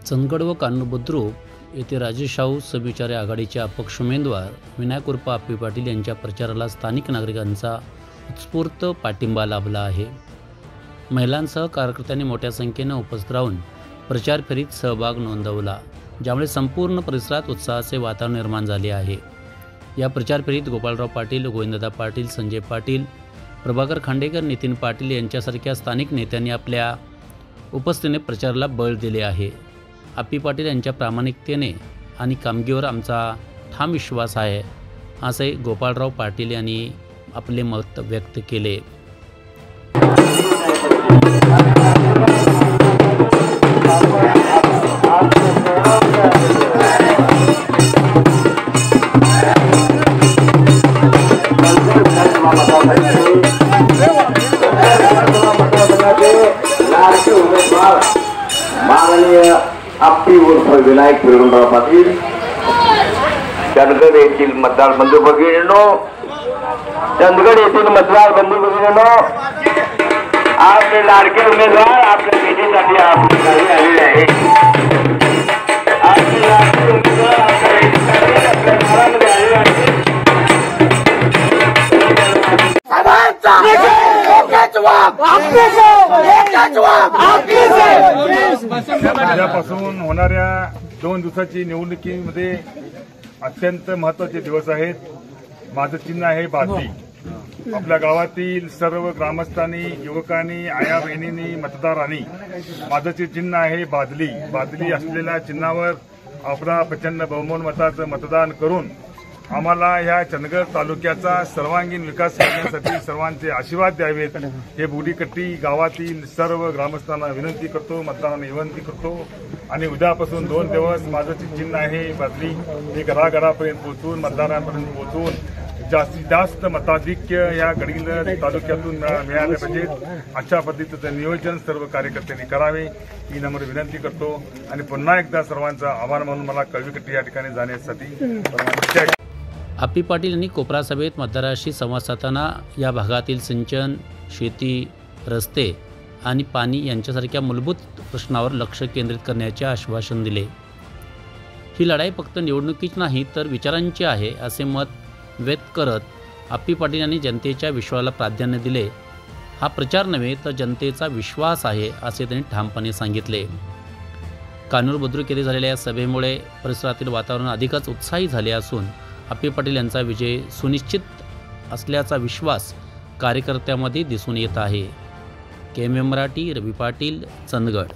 चंदगड व कान्होर बुद्रुक येथे राजे शाहू समविचारी आघाडीचे अपक्ष उमेदवार विनायक उर्फ आप्पी पाटील यांच्या प्रचाराला स्थानिक नागरिकांचा उत्स्फूर्त पाठिंबा लाभला आहे। महिलांसह कार्यकर्त्यांनी मोठ्या संख्येने उपस्थित राहून प्रचार फेरीत सहभाग नोंदवला, ज्यामुळे संपूर्ण परिसरात उत्साहाचे वातावरण निर्माण झाले आहे। या प्रचार फेरीत गोपाळराव पाटील, गोविंददा पाटील, संजय पाटील, प्रभाकर खांडेकर, नितीन पाटील यांच्यासारख्या स्थानिक नेत्यांनी आपल्या उपस्थितीने प्रचाराला बळ दिले आहे। आप्पी पाटील यांच्या प्रामाणिकतेने आणि कामगिरीवर आमचा ठाम विश्वास आहे, असे गोपाळराव पाटील यांनी आपले मत व्यक्त केले। माननीय आप्पी उर्फ विनायक फिरवणराव पाटील, चंदगड येथील मतदार बंधू भगिनींनो, चंदगड येथील मतदार बंधू भगिनींनो, आपले लाडके उमेदवार आपल्या भेटीसाठी आपल्या घरी आलेले आहे। आपले लाडके उमेदवार आपल्या भेटीसाठी आपल्या घरामध्ये आलेले आहेत। उद्यापासून होणाऱ्या 2 दिवसाची निवडणुकीमध्ये अत्यंत महत्त्वाचे दिवस आहेत। माझं चिन्ह आहे बादली। आपल्या गावातील सर्व ग्रामस्थांनी, युवकांनी, आया बहिणींनी, मतदारांनी माझं चिन्ह आहे बादली। बादली असलेल्या चिन्हावर आपला प्रचंड बहुमत मताचं मतदान करून आम्हाला ह्या चंदगड तालुक्याचा सर्वांगीण विकास करण्यासाठी सर्वांचे आशीर्वाद द्यावेत, हे बुडीकट्टी गावातील सर्व ग्रामस्थांना विनंती करतो, मतदारांना विनंती करतो। आणि उद्यापासून 2 दिवस माझं चिन्ह आहे बादली हे घराघरापर्यंत पोहोचून, मतदारांपर्यंत पोहोचून जास्तीत जास्त मताधिक्य या गडील तालुक्यातून मिळाले पाहिजे, अशा पद्धतीचं नियोजन सर्व कार्यकर्त्यांनी करावे ही नम्र विनंती करतो। आणि पुन्हा एकदा सर्वांचा आभार मानून मला कळवीकट्टी या ठिकाणी जाण्यासाठी आप्पी पाटील यांनी कोपरा सभेत मतदारांशी संवाद साधताना या भागातील सिंचन, शेती, रस्ते आणि पाणी यांच्यासारख्या मूलभूत प्रश्नावर लक्ष केंद्रित करण्याचे आश्वासन दिले। ही लढाई फक्त निवडणुकीची नाही तर विचारांची आहे, असे मत व्यक्त करत आप्पी पाटील यांनी जनतेच्या विश्वासाला प्राधान्य दिले। हा प्रचार नव्हे तर जनतेचा विश्वास आहे, असे त्यांनी ठामपणे सांगितले। कान्होर बुद्रुक येथे झालेल्या या सभेमुळे परिसरातील वातावरण अधिकच उत्साही झाले असून आप्पी पाटील यांचा विजय सुनिश्चित असल्याचा विश्वास कार्यकर्त्यांमध्ये दिसून येत आहे। KMM मराठी, रवी पाटील, चंदगड।